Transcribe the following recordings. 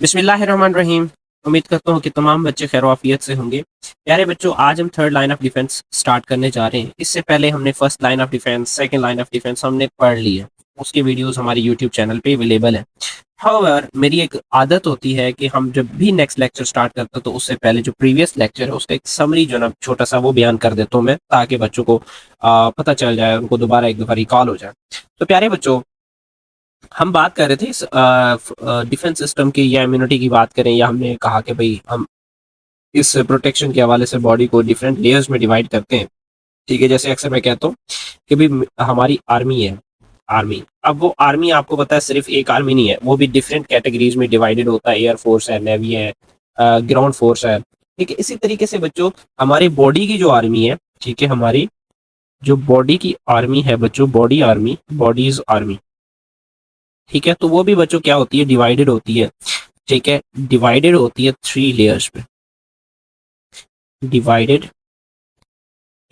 बिस्मिल्लाहिर्रहमानिर्रहीम। उम्मीद करता हूँ कि तमाम बच्चे खैर आफियत से होंगे। प्यारे बच्चों, आज हम third line of defence start करने जा रहे हैं। इससे पहले हमने first line of defence, second line of defence हमने पढ़ ली है। उसकी वीडियोस हमारे यूट्यूब चैनल पे अवेलेबल है। हाउएवर, मेरी एक आदत होती है कि हम जब भी नेक्स्ट लेक्चर स्टार्ट करते हैं तो उससे पहले जो प्रीवियस लेक्चर है उसका एक समरी जो ना छोटा सा वो बयान कर देता हूँ मैं, ताकि बच्चों को पता चल जाए, उनको दोबारा एक दफ़ा रिकॉल हो जाए। तो प्यारे बच्चों, हम बात कर रहे थे इस डिफेंस सिस्टम की या इम्यूनिटी की बात करें, या हमने कहा कि भाई हम इस प्रोटेक्शन के हवाले से बॉडी को डिफरेंट लेयर्स में डिवाइड करते हैं। ठीक है, जैसे अक्सर मैं कहता हूँ कि भाई हमारी आर्मी है। आर्मी, अब वो आर्मी आपको पता है सिर्फ एक आर्मी नहीं है, वो भी डिफरेंट कैटेगरीज में डिवाइडेड होता है। एयर फोर्स है, नेवी है, ग्राउंड फोर्स है। ठीक है, इसी तरीके से बच्चों हमारी बॉडी की जो आर्मी है, ठीक है, हमारी जो बॉडी की आर्मी है बच्चों, बॉडी आर्मी, बॉडीज आर्मी, ठीक है, तो वो भी बच्चों क्या होती है, डिवाइडेड होती है। ठीक है, डिवाइडेड होती है 3 लेयर्स पे, डिवाइडेड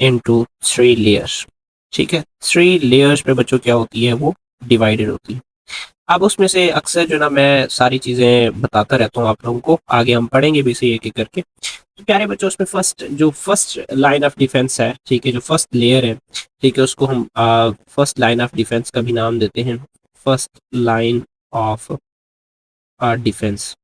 इनटू 3 लेयर्स। ठीक है, 3 लेयर्स पे बच्चों क्या होती है, वो डिवाइडेड होती है। अब उसमें से अक्सर जो ना मैं सारी चीज़ें बताता रहता हूँ आप लोगों को, आगे हम पढ़ेंगे भी इसे एक एक करके। तो प्यारे बच्चों, उसमें फर्स्ट लाइन ऑफ डिफेंस है, ठीक है, जो फर्स्ट लेयर है, ठीक है, उसको हम फर्स्ट लाइन ऑफ डिफेंस का भी नाम देते हैं, फर्स्ट लाइन ऑफ डिफेंस।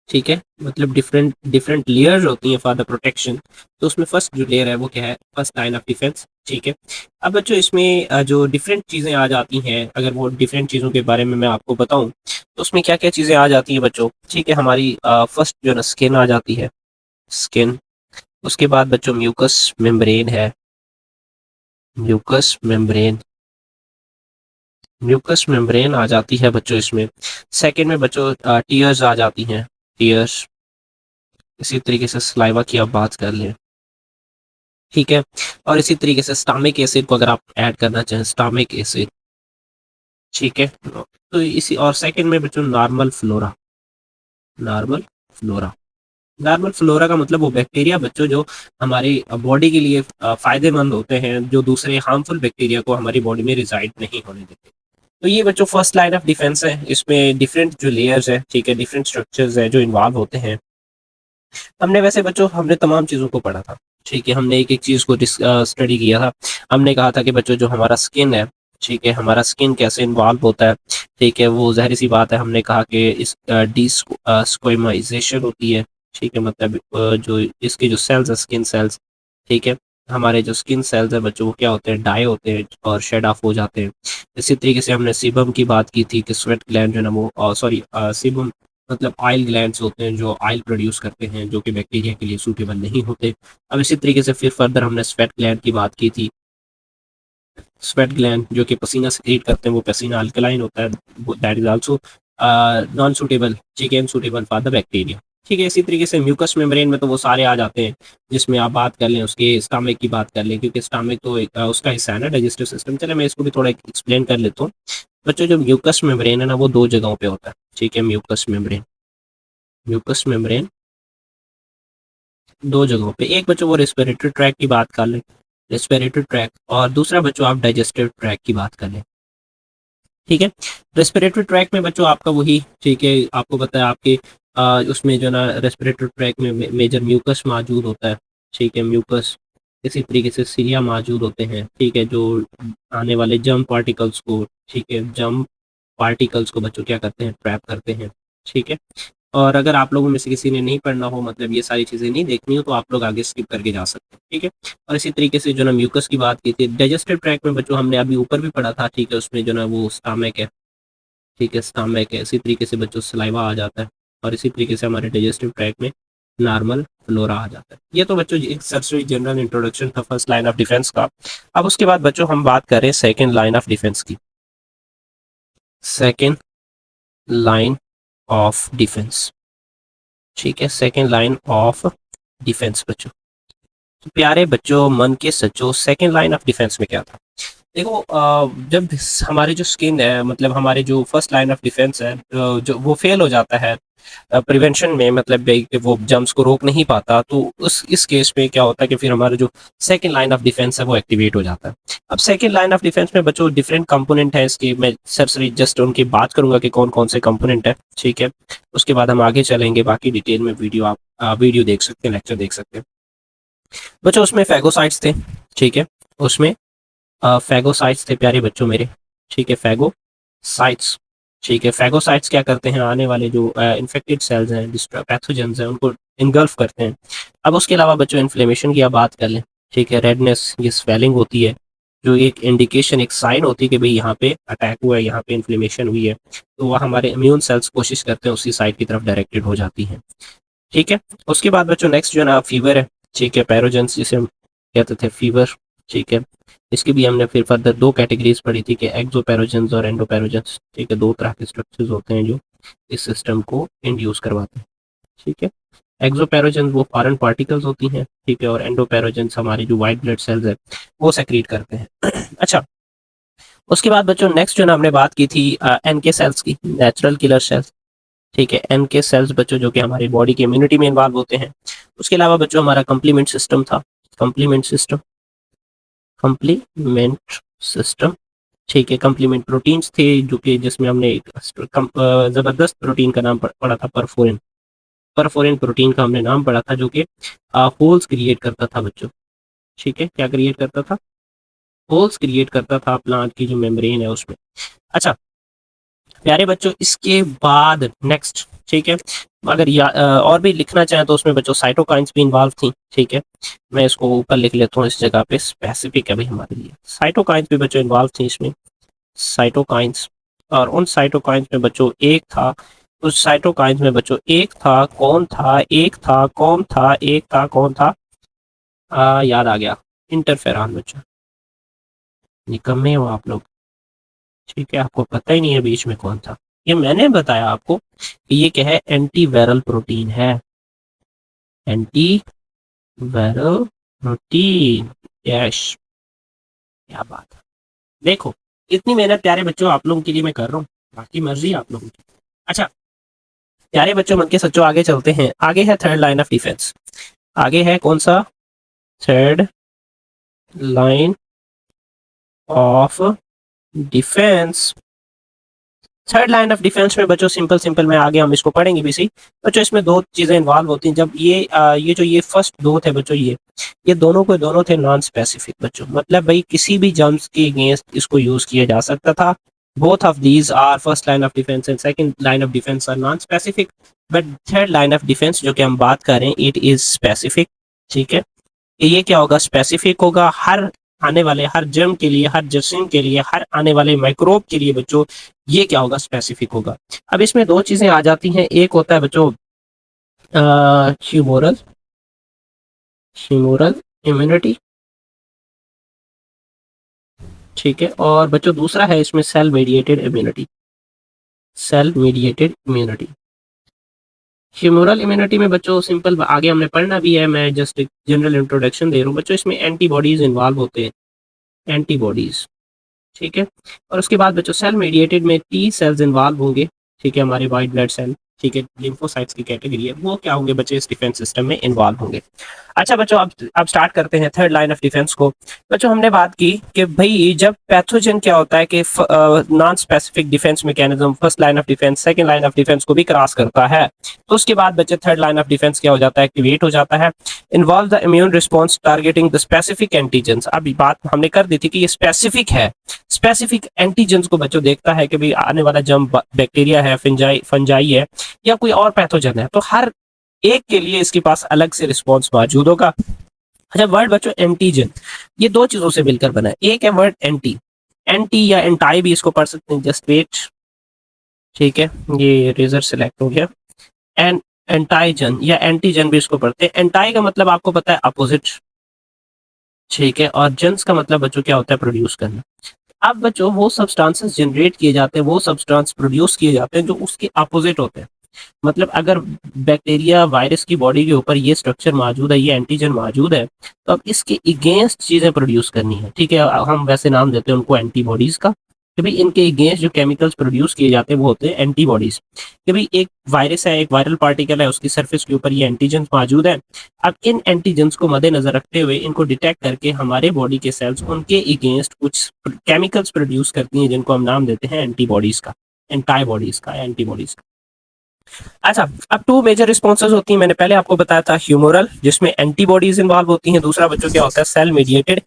ठीक है, मतलब डिफरेंट डिफरेंट लेयर्स होती हैं फॉर द प्रोटेक्शन। तो उसमें फर्स्ट जो लेयर है वो क्या है, फर्स्ट लाइन ऑफ डिफेंस। ठीक है, अब बच्चों इसमें जो डिफरेंट चीज़ें आ जाती हैं, अगर वो डिफरेंट चीज़ों के बारे में मैं आपको बताऊं तो उसमें क्या क्या चीज़ें आ जाती हैं बच्चों। ठीक है, हमारी फर्स्ट जो ना स्किन आ जाती है, स्किन। उसके बाद बच्चों म्यूकस मेम्ब्रेन है, म्यूकस मेम्ब्रेन, म्यूकस मेम्ब्रेन आ जाती है बच्चों इसमें। सेकेंड में बच्चों टीयर्स आ जाती हैं, टीयर्स। इसी तरीके से सलाइवा की आप बात कर लें, ठीक है, और इसी तरीके से स्टामिक एसिड को अगर आप ऐड करना चाहें, स्टामिक एसिड। ठीक है, तो इसी और सेकंड में बच्चों normal flora, normal flora. Normal flora का मतलब वो बैक्टीरिया बच्चों जो हमारी बॉडी के लिए फायदेमंद होते हैं, जो दूसरे हार्मफुल बैक्टीरिया को हमारी बॉडी में रिजाइड नहीं होने देते। तो ये बच्चों फर्स्ट लाइन ऑफ डिफेंस है। इसमें डिफरेंट जो लेयर्स है, ठीक है, डिफरेंट स्ट्रक्चर्स है जो इन्वॉल्व होते हैं। हमने वैसे बच्चों हमने तमाम चीज़ों को पढ़ा था। ठीक है, हमने एक एक चीज़ को स्टडी किया था। हमने कहा था कि बच्चों जो हमारा स्किन है, ठीक है, हमारा स्किन कैसे इन्वॉल्व होता है। ठीक है, वो ज़ाहिर सी बात है, हमने कहा कि इस डिस्क्वेमाइजेशन होती है। ठीक है, मतलब जो इसके जो सेल्स है, स्किन सेल्स, ठीक है, हमारे जो स्किन सेल्स है बच्चों वो क्या होते हैं, डाई होते हैं और शेड ऑफ हो जाते हैं। इसी तरीके से हमने सीबम की बात की थी कि स्वेट ग्लैंड जो है ना वो सॉरी सीबम मतलब ऑयल ग्लैंड्स होते हैं जो ऑयल प्रोड्यूस करते हैं, जो कि बैक्टीरिया के लिए सूटेबल नहीं होते। अब इसी तरीके से फिर फर्दर हमने स्वेट ग्लैंड की बात की थी। स्वेट ग्लैंड जो कि पसीना सिक्रीट करते हैं, वो पसीना अल्कलाइन होता है, that is also known suitable, ठीक है, सूटेबल फॉर द बैक्टीरिया। ठीक है, इसी तरीके से म्यूकस मेम्ब्रेन में तो वो सारे आ जाते हैं, जिसमें आप बात कर लें, उसके स्टमक की बात कर लें, क्योंकि स्टमक तो एक उसका हिस्सा है ना, डाइजेस्टिव सिस्टम। चले मैं इसको भी थोड़ा एक्सप्लेन कर लेता हूँ। बच्चों जो म्यूकस मेम्ब्रेन है ना वो 2 जगहों पे होता है। ठीक है, म्यूकस मेम्ब्रेन, म्यूकस मेम्ब्रेन 2 जगहों पे। एक बच्चों वो रेस्पिरेटरी ट्रैक की बात कर लें, रेस्पिरेटरी ट्रैक, और दूसरा बच्चों आप डाइजेस्टिव ट्रैक की बात कर लें। ठीक है, रेस्पिरेटरी ट्रैक में बच्चों आपका वही, ठीक है, आपको पता है आपके उसमें जो ना रेस्पिरेटरी ट्रैक में मेजर म्यूकस मौजूद होता है। ठीक है, म्यूकस, इसी तरीके से सीलिया मौजूद होते हैं। ठीक है, जो आने वाले जर्म पार्टिकल्स को, ठीक है, जर्म पार्टिकल्स को बच्चों क्या करते हैं, ट्रैप करते हैं। ठीक है, और अगर आप लोगों में से किसी ने नहीं पढ़ना हो, मतलब ये सारी चीज़ें नहीं देखनी हो, तो आप लोग आगे स्किप करके जा सकते हैं। ठीक है, और इसी तरीके से जो ना म्यूकस की बात की थी, डाइजेस्टिव ट्रैक में बच्चों हमने अभी ऊपर भी पढ़ा था। ठीक है, उसमें जो ना वो स्टमक है, ठीक है, स्टमक है। इसी तरीके से बच्चों सलाइवा आ जाता है, और इसी तरीके से हमारे डाइजेस्टिव ट्रैक में नॉर्मल फ्लोरा आ जाता है। ये तो बच्चों एक सरसरी जनरल इंट्रोडक्शन था फर्स्ट लाइन ऑफ डिफेंस का। अब उसके बाद बच्चों हम बात करें सेकेंड लाइन ऑफ डिफेंस की, सेकेंड लाइन ऑफ डिफेंस। ठीक है, सेकेंड लाइन ऑफ डिफेंस बच्चों। तो प्यारे बच्चों, मन के सच्चों, सेकेंड लाइन ऑफ डिफेंस में क्या था। देखो जब हमारे जो स्किन है, मतलब हमारे जो फर्स्ट लाइन ऑफ डिफेंस है, जो वो फेल हो जाता है, प्रिवेंशन में, मतलब कि वो जर्म्स को रोक नहीं पाता, तो उस इस केस में क्या होता है कि फिर हमारा जो सेकंड लाइन ऑफ डिफेंस है वो एक्टिवेट हो जाता है। अब सेकंड लाइन ऑफ डिफेंस में बच्चों डिफरेंट कंपोनेंट है इसके, मैं सरसरी जस्ट उनकी बात करूंगा कि कौन कौन से कंपोनेंट है, ठीक है। उसके बाद हम आगे चलेंगे, बाकी डिटेल में वीडियो आप वीडियो देख सकते हैं, लेक्चर देख सकते हैं बच्चों। उसमें फैगोसाइट्स थे, ठीक है, उसमें फैगोसाइट्स थे प्यारे बच्चों मेरे, ठीक है, फैगोसाइट्स, ठीक है। फैगोसाइट्स क्या करते हैं, आने वाले जो इन्फेक्टेड सेल्स हैं, पैथोजेंस हैं, उनको इनगल्फ करते हैं। अब उसके अलावा बच्चों इन्फ्लेमेशन की आप बात कर लें, ठीक है, रेडनेस, ये स्वेलिंग होती है, जो एक इंडिकेशन, एक साइन होती है कि भाई यहाँ पे अटैक हुआ है, यहाँ पे इन्फ्लेमेशन हुई है, तो वह हमारे इम्यून सेल्स कोशिश करते हैं उसी साइड की तरफ डायरेक्टेड हो जाती हैं, ठीक है। उसके बाद बच्चों नेक्स्ट जो है ना फीवर है, ठीक है, पैरोजेंस जिसे हम कहते थे फीवर, ठीक है। इसकी भी हमने फिर फर्दर दो कैटेगरीज पढ़ी थी कि एक्सोपैरोजेंस और एंडोपैरोजेंस, ठीक है, दो तरह के स्ट्रक्चर्स होते हैं जो इस सिस्टम को इंड्यूस करवाते हैं, ठीक है। एक्सोपैरोजेंस वो फॉरेन पार्टिकल्स होती हैं, ठीक है, और एंडोपैरोजेंस हमारे जो वाइट ब्लड सेल्स है वो सेक्रीट करते हैं। अच्छा, उसके बाद बच्चों नेक्स्ट जो ना हमने बात की थी एनके सेल्स की, नेचुरल किलर सेल्स, ठीक है, एनके सेल्स बच्चों जो कि हमारी बॉडी की इम्यूनिटी में इन्वॉल्व होते हैं। उसके अलावा बच्चों हमारा कंप्लीमेंट सिस्टम था, कंप्लीमेंट सिस्टम, कंप्लीमेंट सिस्टम, ठीक है। कंप्लीमेंट प्रोटीन्स थे जो कि जिसमें हमने एक जबरदस्त प्रोटीन का नाम पढ़ा था, परफोरिन, परफोरिन प्रोटीन का हमने नाम पढ़ा था, जो कि होल्स क्रिएट करता था बच्चों, ठीक है, क्या क्रिएट करता था, होल्स क्रिएट करता था प्लांट की जो मेम्ब्रेन है उसमें। अच्छा प्यारे बच्चों, इसके बाद नेक्स्ट, ठीक है, अगर और भी लिखना चाहें तो उसमें बच्चों साइटोकाइंस भी इन्वॉल्व थी, ठीक है। मैं इसको ऊपर लिख लेता हूँ, इस जगह पे स्पेसिफिक है भाई हमारे लिए, साइटोकाइंस भी बच्चों इन्वॉल्व थी इसमें, साइटोकाइंस। और उन साइटोकाइंस में बच्चों एक था, उस साइटोकाइंस में बच्चों एक था, कौन था, एक था, कौन था, एक था, कौन था, याद आ गया, इंटरफेरॉन बच्चों, निकम्मे हो आप लोग, ठीक है, आपको पता ही नहीं है बीच में कौन था। ये मैंने बताया आपको कि ये क्या है, एंटी वायरल प्रोटीन है, एंटी वायरल प्रोटीन, यस, क्या बात है। देखो इतनी मेहनत प्यारे बच्चों आप लोगों के लिए मैं कर रहा हूँ, बाकी मर्जी आप लोगों की। अच्छा प्यारे बच्चों, मन के सच्चों, आगे चलते हैं। आगे है थर्ड लाइन ऑफ डिफेंस, आगे है कौन सा, third line of defence. Third line of defence में बच्चों सिंपल सिंपल में आगे हम इसको पढ़ेंगे भी सी बच्चों, इसमें दो चीजें इन्वॉल्व होती हैं। जब ये फर्स्ट दो थे बच्चों, ये दोनों को दोनों थे नॉन स्पेसिफिक बच्चों, मतलब भाई किसी भी जर्म्स के अगेंस्ट इसको यूज किया जा सकता था। Both of these are first line of defence and second line of defence are non specific, but third line of defence जो कि हम बात कर रहे हैं इट इज स्पेसिफिक, ठीक है। ये क्या होगा, स्पेसिफिक होगा, हर आने वाले हर जर्म के लिए, हर जर्सिन के लिए, हर आने वाले माइक्रोब के लिए बच्चों ये क्या होगा, स्पेसिफिक होगा। अब इसमें दो चीजें आ जाती हैं, एक होता है बच्चों ह्यूमोरल, ह्यूमोरल इम्यूनिटी, ठीक है, और बच्चों दूसरा है इसमें cell mediated immunity, cell mediated immunity. Humoral immunity में बच्चों सिंपल आगे हमने पढ़ना भी है, मैं जस्ट एक जनरल इंट्रोडक्शन दे रहा हूँ बच्चों। इसमें एंटीबॉडीज इन्वॉल्व होते हैं, एंटीबॉडीज, ठीक है। और उसके बाद बच्चों सेल मीडिएटेड में टी सेल्स इन्वॉल्व होंगे, ठीक है, हमारे वाइट ब्लड सेल, ठीक है, लिम्फोसाइट्स की कैटेगरी है, वो क्या होंगे बच्चे, इस डिफेंस सिस्टम में इन्वॉल्व होंगे। अच्छा बच्चों, अब स्टार्ट करते हैं थर्ड लाइन ऑफ डिफेंस को। बच्चों हमने बात की कि भाई जब पैथोजन क्या होता है कि non specific defence mechanism first line of defence second line of defence को भी क्रॉस करता है, तो उसके बाद बच्चे थर्ड लाइन ऑफ डिफेंस क्या हो जाता है, एक्टिवेट हो जाता है। Involve the immune response targeting the specific antigens. अभी बात हमने कर दी थी कि ये स्पेसिफिक है, स्पेसिफिक एंटीजेंस को बच्चों देखता है कि भाई आने वाला जर्म बैक्टीरिया है, फंजाई है, या कोई और पैथोजन है, तो हर एक के लिए इसके पास अलग से रिस्पॉन्स मौजूद होगा। अच्छा वर्ड बच्चों एंटीजन, ये दो चीजों से मिलकर बना है, एक है वर्ड एंटी, एंटी या एंटाई भी इसको पढ़ सकते हैं, जस्ट वेट, ठीक है, ये रेजर सिलेक्ट हो गया। एंड एंटाइजन या एंटीजन भी इसको पढ़ते हैं। एंटाई का मतलब आपको पता है अपोजिट, ठीक है, और जन्स का मतलब बच्चों क्या होता है, प्रोड्यूस करना। अब बच्चों वो सब्सटेंसेस जनरेट किए जाते हैं, वो सब्सटेंस प्रोड्यूस किए जाते हैं जो उसके अपोजिट होते हैं। मतलब अगर बैक्टीरिया वायरस की बॉडी के ऊपर ये स्ट्रक्चर मौजूद है, ये एंटीजन मौजूद है, तो अब इसके अगेंस्ट चीजें प्रोड्यूस करनी है, ठीक है, हम वैसे नाम देते हैं उनको एंटीबॉडीज का, कि भाई इनके अगेंस्ट जो केमिकल्स प्रोड्यूस किए जाते हैं वो होते हैं एंटीबॉडीज। कि भाई एक वायरस है, एक वायरल पार्टिकल है, उसकी सरफेस के ऊपर ये एंटीजेंस मौजूद है। अब इन एंटीजेंस को मद्देनजर रखते हुए इनको डिटेक्ट करके हमारे बॉडी के सेल्स उनके अगेंस्ट कुछ केमिकल्स प्रोड्यूस करती हैं जिनको हम नाम देते हैं एंटीबॉडीज का, एंटाईबॉडीज का, एंटीबॉडीज का। अच्छा, अब टू मेजर रिस्पॉन्सेज होती हैं। मैंने पहले आपको बताया था ह्यूमोरल, जिसमें एंटीबॉडीज इन्वॉल्व होती हैं। दूसरा बच्चों क्या होता है, सेल मीडिएटेड,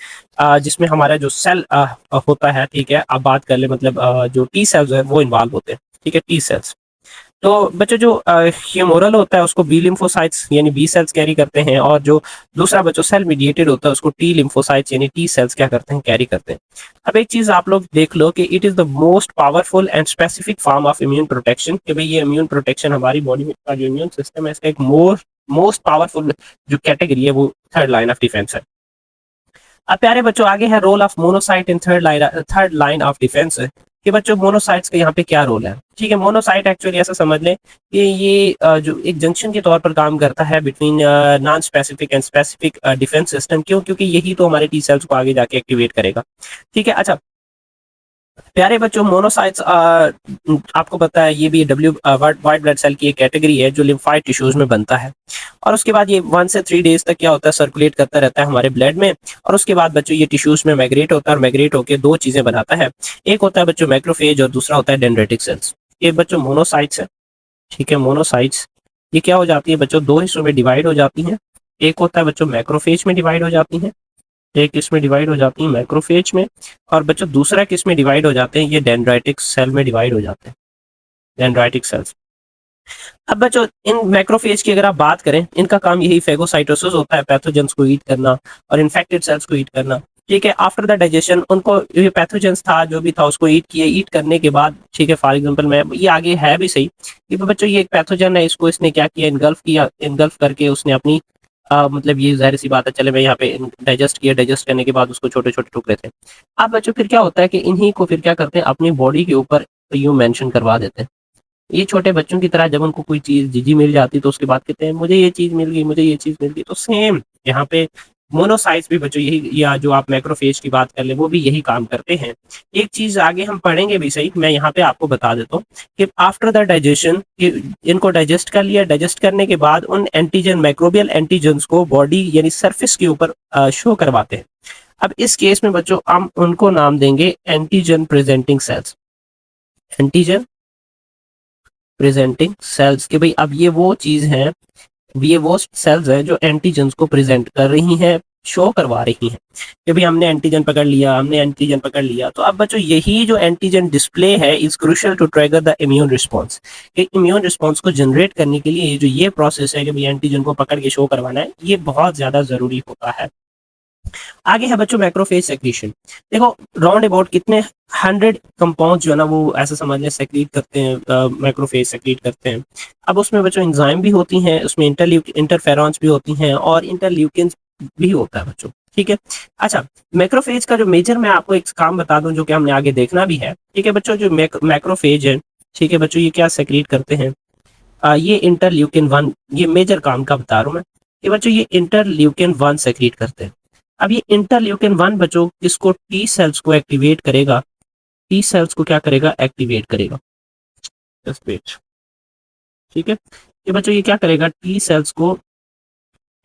जिसमें हमारा जो सेल होता है, ठीक है, अब बात कर ले, मतलब जो टी सेल्स है वो इन्वॉल्व होते हैं, ठीक है, टी सेल्स। तो बच्चों जो ह्यूमोरल होता है उसको बी लिम्फोसाइट्स यानी बी सेल्स कैरी करते हैं, और जो दूसरा बच्चों सेल मीडिएटेड होता है उसको टी लिम्फोसाइट्स यानी टी सेल्स क्या करते हैं, कैरी करते हैं। अब एक चीज आप लोग देख लो कि it is the most powerful and specific form of immune protection, कि भाई ये इम्यून प्रोटेक्शन हमारी बॉडी में का जो इम्यून सिस्टम है इसका एक मोस्ट पावरफुल जो कैटेगरी है वो थर्ड लाइन ऑफ डिफेंस है। अब प्यारे बच्चों आगे है role of monocyte in third line of defence, कि बच्चों मोनोसाइट्स का यहाँ पे क्या रोल है। ठीक है, मोनोसाइट एक्चुअली ऐसा समझ लें कि ये जो एक जंक्शन के तौर पर काम करता है between non specific and specific defence system. क्यों? क्योंकि यही तो हमारे टी सेल्स को आगे जाके एक्टिवेट करेगा। ठीक है, अच्छा प्यारे बच्चों मोनोसाइट्स आपको पता है ये भी वाइट ब्लड सेल की एक कैटेगरी है जो लिम्फाइड टिश्यूज में बनता है, और उसके बाद ये 1 से 3 डेज तक क्या होता है, सर्कुलेट करता रहता है हमारे ब्लड में, और उसके बाद बच्चों ये टिश्यूज में माइग्रेट होता है, और माइग्रेट होकर दो चीजें बनाता है। एक होता है बच्चों मैक्रोफेज और दूसरा होता है डेंड्रेटिक सेल्स। ये बच्चों मोनोसाइट्स है। ठीक है, मोनोसाइट्स ये क्या हो जाती है बच्चों, दो हिस्सों में डिवाइड हो जाती हैं। एक होता है बच्चों मैक्रोफेज में डिवाइड हो जाती हैं, एक इसमें डिवाइड हो जाती है मैक्रोफेज में, और बच्चों दूसरा किस में डिवाइड हो जाते हैं, ये डेंड्राइटिक सेल में डिवाइड हो जाते हैं, डेंड्राइटिक सेल्स। अब बच्चों इन मैक्रोफेज की अगर आप बात करें, इनका काम यही फेगोसाइटोसिस होता है, पैथोजेंस को ईट करना और इन्फेक्टेड सेल्स को ईट करना। ठीक है, आफ्टर द डाइजेशन उनको ये पैथोजेंस था जो भी था उसको ईट किए, ईट करने के बाद, ठीक है, फॉर एग्जांपल मैं ये आगे है भी सही कि बच्चों ये एक पैथोजन है, इसको इसने क्या किया, इनगल्फ करके उसने अपनी मतलब ये ज़ाहिर सी बात है, चले मैं यहाँ पे डाइजेस्ट किया, डाइजेस्ट करने के बाद उसको छोटे छोटे टुकड़े थे। अब बच्चों फिर क्या होता है कि इन्हीं को फिर क्या करते हैं, अपनी बॉडी के ऊपर यूं मेंशन करवा देते हैं। ये छोटे बच्चों की तरह जब उनको कोई चीज जीजी मिल जाती तो उसके बाद कहते हैं मुझे ये चीज मिल गई, मुझे ये चीज मिल गई। तो सेम यहाँ पे मोनोसाइट्स भी बच्चों यही, या जो आप मैक्रोफेज की बात कर ले वो भी यही काम करते हैं। एक चीज आगे हम पढ़ेंगे भी सही, मैं यहाँ पे आपको बता देता हूँ कि आफ्टर द डाइजेशन इनको डाइजेस्ट कर लिया, डाइजेस्ट करने के बाद उन एंटीजन माइक्रोबियल एंटीजन्स को बॉडी यानी सरफेस के ऊपर शो करवाते हैं। अब इस केस में बच्चों हम उनको नाम देंगे antigen presenting sales, antigen presenting sales. कि भाई अब ये वो चीज है, ये वो सेल्स है जो एंटीजन्स को प्रेजेंट कर रही हैं, शो करवा रही हैं कि भाई हमने एंटीजन पकड़ लिया, हमने एंटीजन पकड़ लिया। तो अब बच्चों यही जो एंटीजन डिस्प्ले है is crucial to trigger the immune response. Immune response को जनरेट करने के लिए जो ये प्रोसेस है कि भाई एंटीजन को पकड़ के शो करवाना है, ये बहुत ज्यादा जरूरी होता है। आगे है बच्चों मैक्रोफेज सेक्रीशन। देखो राउंड अबाउट कितने 100 कंपाउंड जो है ना वो ऐसा समझ लें सेक्रीट करते हैं, मैक्रोफेज सेक्रीट करते हैं। अब उसमें बच्चों एंजाइम भी होती हैं, उसमें इंटरफेरॉन्स भी होती हैं और इंटरल्यूकिन्स भी होता है बच्चों। ठीक है, अच्छा मैक्रोफेज का जो मेजर मैं आपको एक काम बता दूं जो कि हमने आगे देखना भी है। ठीक है बच्चों, जो मैक्रोफेज है, ठीक है बच्चों, ये क्या सेक्रीट करते हैं, ये इंटरल्यूकिन 1, ये मेजर काम का बता रहा हूँ मैं। ये बच्चों ये इंटरल्यूकिन 1 सेक्रीट करते हैं। अब ये इंटरल्यूकिन 1 बच्चों किसको, टी सेल्स को एक्टिवेट करेगा, टी सेल्स को क्या करेगा, एक्टिवेट करेगा। Just wait. ठीक है, ये बच्चों ये क्या करेगा, टी सेल्स को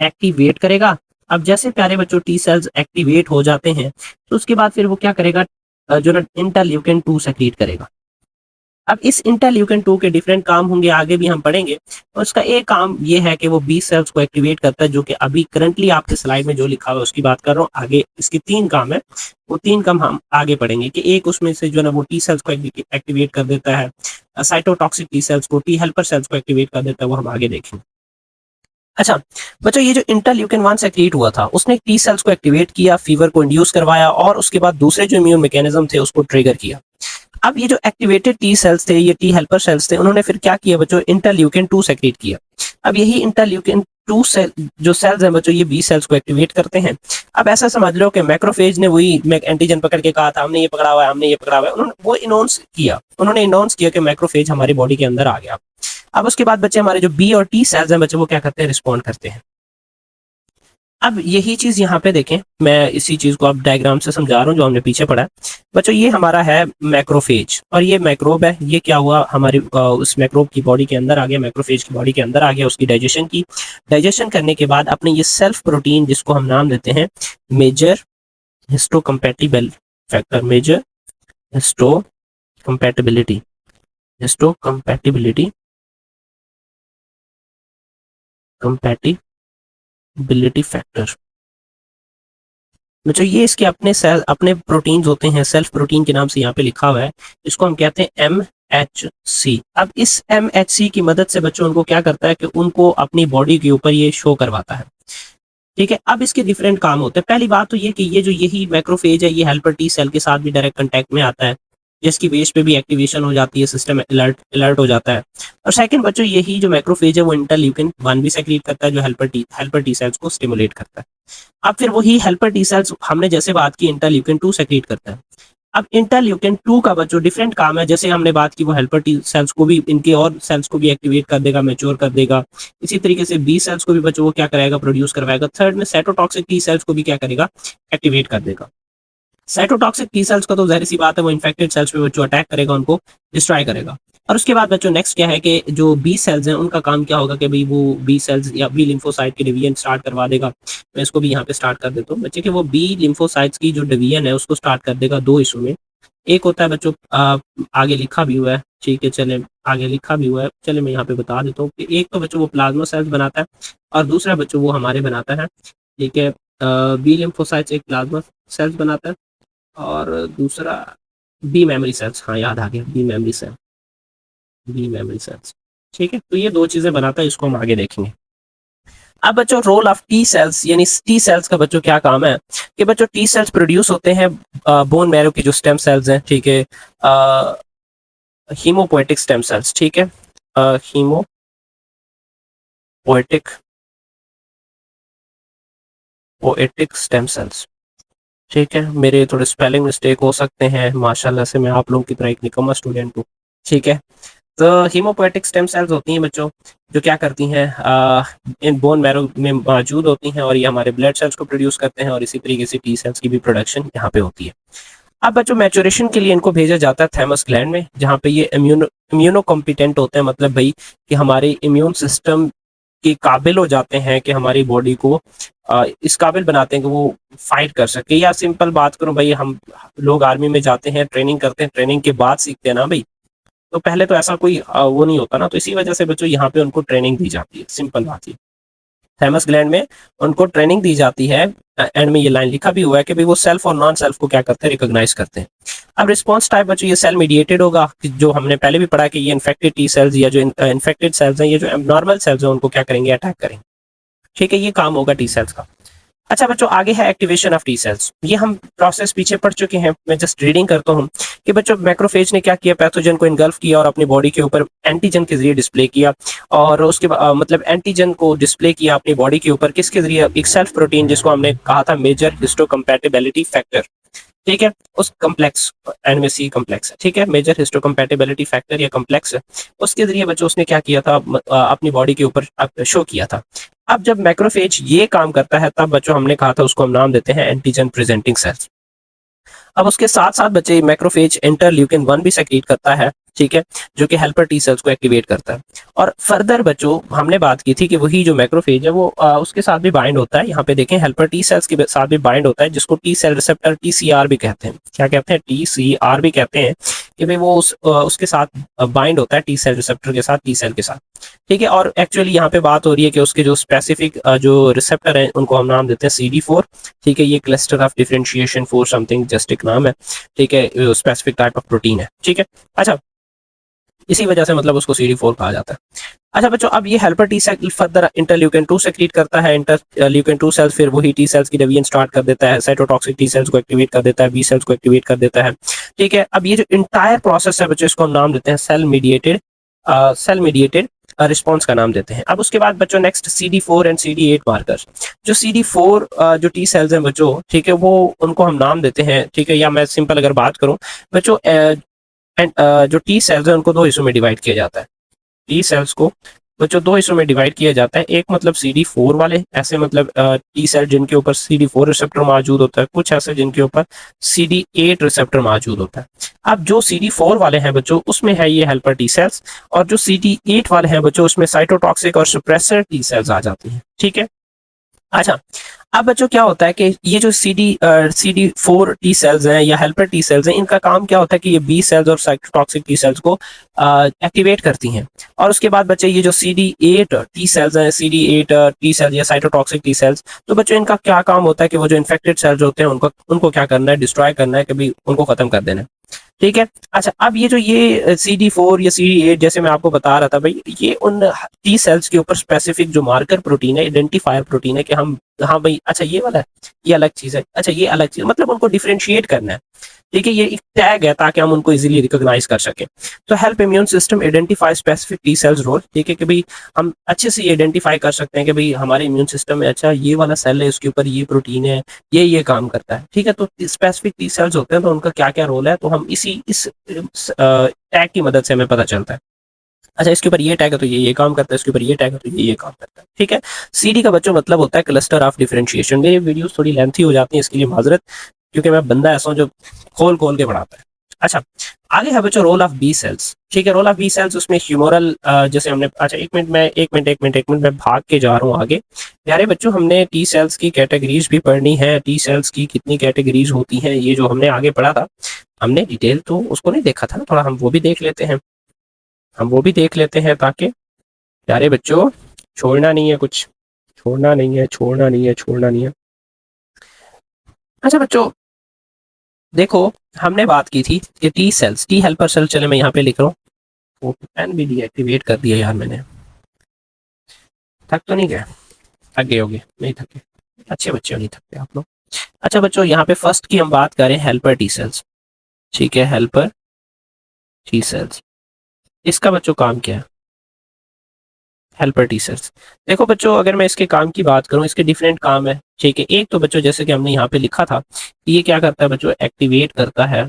एक्टिवेट करेगा। अब जैसे प्यारे बच्चों टी सेल्स एक्टिवेट हो जाते हैं तो उसके बाद फिर वो क्या करेगा, जो ना इंटरल्यूकिन 2 सेक्रीट करेगा। अब इस इंटरल्यूकिन 2 के डिफरेंट काम होंगे, आगे भी हम पढ़ेंगे। और उसका एक काम ये है कि वो बी सेल्स को एक्टिवेट करता है, जो कि अभी करंटली आपके स्लाइड में जो लिखा हुआ है उसकी बात कर रहा हूँ। आगे इसके 3 काम है, वो 3 काम हम आगे पढ़ेंगे कि एक उसमें से जो है ना वो टी सेल्स को एक्टिवेट कर देता है, साइटोटॉक्सिक टी सेल्स को, टी हेल्पर सेल्स को एक्टिवेट कर देता है, वो हम आगे देखेंगे। अच्छा बच्चों, ये जो इंटरल्यूकिन 1 सेक्रीट हुआ था उसने टी सेल्स को एक्टिवेट किया, फीवर को इंड्यूस करवाया और उसके बाद दूसरे जो इम्यून मैकेनिज्म थे उसको ट्रिगर किया। अब ये जो एक्टिवेटेड टी सेल्स थे, ये टी हेल्पर सेल्स थे, उन्होंने फिर क्या किया बच्चों, इंटरल्यूकिन 2 सेक्रेट किया। अब यही इंटरल्यूकिन 2 सेल जो सेल्स हैं बच्चों, ये बी सेल्स को एक्टिवेट करते हैं। अब ऐसा समझ लो कि मैक्रोफेज ने वही एंटीजन पकड़ के कहा था हमने ये पकड़ा हुआ है, हमने ये पकड़ा हुआ है, उन्होंने वो अनाउंस किया कि मैक्रोफेज हमारी बॉडी के अंदर आ गया। अब उसके बाद बच्चे हमारे जो बी और टी सेल्स हैं बच्चे, वो क्या करते हैं, रिस्पॉन्ड करते हैं। अब यही चीज यहाँ पे देखें, मैं इसी चीज को अब डायग्राम से समझा रहा हूँ जो हमने पीछे पढ़ा है बच्चों। ये हमारा है मैक्रोफेज और ये मैक्रोब है। ये क्या हुआ, हमारी उस मैक्रोब की बॉडी के अंदर आ गया, मैक्रोफेज की बॉडी के अंदर आ गया, उसकी डाइजेशन की। डाइजेशन करने के बाद अपने ये सेल्फ प्रोटीन, जिसको हम नाम देते हैं major histocompatible factor, major histocompatibility, histocompatibility compatibility factor. बच्चों ये इसके अपने सेल, अपने प्रोटीन्स होते हैं, सेल्फ प्रोटीन के नाम से यहाँ पे लिखा हुआ है, इसको हम कहते हैं MHC। अब इस MHC की मदद से बच्चों उनको क्या करता है कि उनको अपनी बॉडी के ऊपर ये शो करवाता है, ठीक है। अब इसके डिफरेंट काम होते हैं। पहली बात तो ये कि ये जो यही मैक्रोफेज है ये हेल्पर टी सेल के साथ भी डायरेक्ट कांटेक्ट में आता है, जिसकी बेस पे भी एक्टिवेशन हो जाती है, सिस्टम अलर्ट हो जाता है। और सेकंड बच्चों यही जो मैक्रोफेज है वो इंटरल्यूकिन 1 भी सेक्रेट करता है, जो हेल्पर टी सेल्स को स्टिमुलेट करता है। अब फिर वही हेल्पर टी सेल्स, हमने जैसे बात की इंटरल्यूकिन 2 सेक्रेट करता है। अब इंटरल्यूकिन 2 का बच्चों डिफरेंट काम है, जैसे हमने बात की वो हेल्पर टी सेल्स को भी, इनके और सेल्स को भी एक्टिवेट कर देगा, मैच्योर कर देगा। इसी तरीके से बी सेल्स को भी बच्चों वो क्या कराएगा, प्रोड्यूस करवाएगा। थर्ड में साइटोटॉक्सिक टी सेल्स को भी क्या करेगा, एक्टिवेट कर देगा। साइटोटॉक्सिक टी सेल्स का तो जाहिर सी बात है वो इन्फेक्टेड सेल्स पे बच्चों अटैक करेगा, उनको डिस्ट्रॉय करेगा। और उसके बाद बच्चों नेक्स्ट क्या है कि जो बी सेल्स हैं उनका काम क्या होगा कि भाई वो बी सेल्स या बी लिम्फोसाइट की डिवीजन स्टार्ट करवा देगा। मैं इसको भी यहाँ पे स्टार्ट कर देता हूँ बच्चे कि वो बी लिम्फोसाइट्स की जो डिवीजन है उसको स्टार्ट कर देगा 2 हिस्सों में। एक होता है बच्चों, आगे लिखा भी हुआ है, ठीक है, चले आगे लिखा भी हुआ है, चले मैं यहाँ पे बता देता हूँ कि एक तो बच्चों वो प्लाज्मा सेल्स बनाता है और दूसरा बच्चों वो हमारे बनाता है, ठीक है, बी लिम्फोसाइट्स एक प्लाज्मा सेल्स बनाता है और दूसरा बी मेमोरी सेल्स, हाँ याद आ गया, B memory cell, B memory cells, ठीक है। तो ये 2 चीजें बनाता है, इसको हम आगे देखेंगे। अब बच्चों रोल ऑफ टी सेल्स, यानी टी सेल्स का बच्चों क्या काम है कि बच्चों टी सेल्स प्रोड्यूस होते हैं बोन मैरो की जो स्टेम सेल्स हैं, ठीक है, हीमोपोएटिक स्टेम सेल्स, ठीक है, हीमोपोएटिक पोएटिक स्टेम सेल्स, ठीक है। मेरे थोड़े स्पेलिंग मिस्टेक हो सकते हैं, माशाल्लाह से मैं आप लोगों की तरह एक निकम्मा स्टूडेंट हूँ, ठीक है। तो हीमोपोएटिक स्टेम सेल्स होती हैं बच्चों, जो क्या करती हैं, इन बोन मैरो में मौजूद होती हैं और ये हमारे ब्लड सेल्स को प्रोड्यूस करते हैं और इसी तरीके से टी सेल्स की भी प्रोडक्शन यहाँ पे होती है। अब बच्चों मैचुरेशन के लिए इनको भेजा जाता है थैमस ग्लैंड में, जहाँ पे ये इम्यूनो कॉम्पिटेंट होते हैं, मतलब भाई कि हमारे इम्यून सिस्टम के काबिल हो जाते हैं कि हमारी बॉडी को इस काबिल बनाते हैं कि वो फाइट कर सके। या सिंपल बात करूं भाई, हम लोग आर्मी में जाते हैं, ट्रेनिंग करते हैं, ट्रेनिंग के बाद सीखते हैं ना भाई, तो पहले तो ऐसा कोई वो नहीं होता ना, तो इसी वजह से बच्चों यहाँ पे उनको ट्रेनिंग दी जाती है। सिंपल बात है, थैमस ग्लैंड में उनको ट्रेनिंग दी जाती है। एंड में ये लाइन लिखा भी हुआ है कि भाई वो सेल्फ और नॉन सेल्फ को क्या करते हैं, रिकॉग्नाइज करते हैं। अब रिस्पॉन्स टाइप बच्चों ये सेल मीडिएटेड होगा, जो हमने पहले भी पढ़ा कि ये इन्फेक्टेड टी सेल्स या जो इन्फेक्टेड सेल्स हैं, ये जो नॉर्मल सेल्स हैं उनको क्या करेंगे, अटैक करेंगे, ठीक है। ये काम होगा टी सेल्स का। अच्छा बच्चों आगे है एक्टिवेशन ऑफ टी सेल्स। ये हम प्रोसेस पीछे पढ़ चुके हैं, मैं जस्ट रीडिंग करता हूँ कि बच्चों मैक्रोफेज ने क्या किया, पैथोजन को इनगल्फ किया और अपनी बॉडी के ऊपर एंटीजन के जरिए डिस्प्ले किया। और उसके बाद मतलब एंटीजन को डिस्प्ले किया अपनी बॉडी के ऊपर, किसके जरिए, एक सेल्फ प्रोटीन जिसको हमने कहा था मेजर हिस्टोकम्पैटिबिलिटी फैक्टर, ठीक है, उस कम्प्लेक्स एनएमसी कम्प्लेक्स है, ठीक है, मेजर हिस्टोकम्पैटिबिलिटी फैक्टर या कम्प्लेक्स है, उसके जरिए बच्चों उसने क्या किया था, अपनी बॉडी के ऊपर शो किया था। अब जब मैक्रोफेज ये काम करता है तब बच्चों हमने कहा था उसको हम नाम देते हैं एंटीजन प्रेजेंटिंग सेल्स। अब उसके साथ साथ बच्चे मैक्रोफेज इंटरल्यूकिन 1 भी सेक्रेट करता है, ठीक है, जो कि हेल्पर टी सेल्स को एक्टिवेट करता है। और फर्दर बच्चों हमने बात की थी कि वही जो मैक्रोफेज है वो उसके साथ भी बाइंड होता है, यहाँ पे देखें हेल्पर टी सेल्स के साथ भी बाइंड होता है, जिसको टी सेल रिसेप्टर TCR भी कहते हैं। क्या कहते हैं, TCR भी कहते हैं कि भाई वो उसके साथ बाइंड होता है, टी सेल रिसेप्टर के साथ, टी सेल के साथ, ठीक है। और एक्चुअली यहाँ पे बात हो रही है कि उसके जो स्पेसिफिक जो रिसेप्टर हैं उनको हम नाम देते हैं CD4, ठीक है। ये cluster of differentiation for something, just एक नाम है, ठीक है, स्पेसिफिक टाइप ऑफ प्रोटीन है, ठीक है। अच्छा, इसी वजह से मतलब उसको CD4 कहा जाता है। अच्छा बच्चों अब ये helper T cell further interleukin 2 secrete करता है, इंटरल्यूकिन 2 सेल्स फिर वही टी सेल्स की डिवीजन स्टार्ट कर देता है, साइटोटॉक्सिक टी सेल्स को एक्टिवेट कर देता है, बी सेल्स को एक्टिवेट कर देता है, ठीक है। अब ये जो इंटायर प्रोसेस है बच्चों इसको हम नाम देते हैं सेल मीडिएटेड रिस्पॉन्स का नाम देते हैं। अब उसके बाद बच्चों next CD4 and CD8 markers, जो CD4 जो टी सेल्स हैं बच्चों, ठीक है, वो उनको हम नाम देते हैं, ठीक है। या मैं सिंपल अगर बात करूं बच्चों, जो टी सेल्स हैं उनको 2 हिस्सों में डिवाइड किया जाता है। टी सेल्स को बच्चों दो हिस्सों में डिवाइड किया जाता है। एक मतलब CD4 वाले, ऐसे मतलब टी सेल जिनके ऊपर CD4 रिसेप्टर मौजूद होता है, कुछ ऐसे जिनके ऊपर CD8 रिसेप्टर मौजूद होता है। अब जो CD4 वाले हैं बच्चों, उसमें है ये हेल्पर टी सेल्स, और जो CD8 वाले हैं बच्चों, उसमें साइटोटॉक्सिक और सुप्रेसर टी सेल्स आ जाती हैं। ठीक है, अच्छा, अब बच्चों क्या होता है कि ये जो CD4 टी सेल्स हैं या हेल्पर टी सेल्स हैं, इनका काम क्या होता है कि ये बी सेल्स और साइटोटॉक्सिक टी सेल्स को एक्टिवेट करती हैं। और उसके बाद बच्चे ये जो CD8 टी सेल्स हैं, CD8 टी सेल्स या साइटोटॉक्सिक टी सेल्स, तो बच्चों इनका क्या काम होता है कि वो जो इन्फेक्टेड सेल्स होते हैं उनको क्या करना है, डिस्ट्रॉय करना है, कभी उनको खत्म कर देना है। ठीक है, अच्छा, अब ये जो ये CD4 या CD8 जैसे मैं आपको बता रहा था भाई, ये उन टी सेल्स के ऊपर स्पेसिफिक जो मार्कर प्रोटीन है, आइडेंटिफायर प्रोटीन है कि हम, हाँ भाई, अच्छा ये वाला है, ये अलग चीज है, अच्छा ये अलग चीज, मतलब उनको डिफरेंशिएट करना है। ठीक है, ये एक टैग है ताकि हम उनको इजीली रिकॉग्नाइज कर सकें। तो help immune system identify specific T cells role. ठीक है, कि भाई हम अच्छे से आइडेंटिफाई कर सकते हैं कि भाई हमारे इम्यून सिस्टम में अच्छा ये वाला सेल है, उसके ऊपर ये प्रोटीन है, ये काम करता है। ठीक है, तो स्पेसिफिक टी सेल्स होते हैं तो उनका क्या क्या रोल है, तो हम इस टैग की मदद से हमें पता चलता है। अच्छा, इसके ऊपर ये टैग है तो ये काम करता है, इसके ऊपर ये टैग है तो ये काम करता है। ठीक है, CD का बच्चों मतलब होता है क्लस्टर ऑफ डिफरेंशिएशन। मेरी वीडियोस थोड़ी लेंथी हो जाती हैं, इसके लिए माजरत, क्योंकि मैं बंदा ऐसा हूं जो खोल खोल के पढ़ाता है। अच्छा, आगे है बच्चों रोल ऑफ बी सेल्स। ठीक है, रोल ऑफ बी सेल्स, उसमें ह्यूमोरल जैसे हमने, अच्छा एक मिनट मैं भाग के जा रहा हूँ आगे। प्यारे बच्चों, हमने टी सेल्स की कैटेगरीज भी पढ़नी है। टी सेल्स की कितनी कैटेगरीज होती हैं, ये जो हमने आगे पढ़ा था, हमने डिटेल तो उसको नहीं देखा था ना, थोड़ा हम वो भी देख लेते हैं, ताकि प्यारे बच्चों छोड़ना नहीं है, कुछ छोड़ना नहीं है, छोड़ना नहीं है। अच्छा बच्चों देखो, हमने बात की थी कि T cells, T helper cell, चले मैं यहाँ पे लिख रहा हूँ, वो पेन भी डीएक्टिवेट कर दिया यार मैंने। थक तो नहीं गए? थक गए होगे? नहीं थके, अच्छे बच्चे नहीं थकते आप लोग। अच्छा बच्चों, यहाँ पे फर्स्ट की हम बात करें हेल्पर टी सेल्स। ठीक है, हेल्पर टी सेल्स, इसका बच्चों काम क्या है? हेल्पर टी सेल्स, देखो बच्चों, अगर मैं इसके काम की बात करूं, इसके डिफरेंट काम है। ठीक है, एक तो बच्चों जैसे कि हमने यहाँ पे लिखा था, ये क्या करता है बच्चों, एक्टिवेट करता है।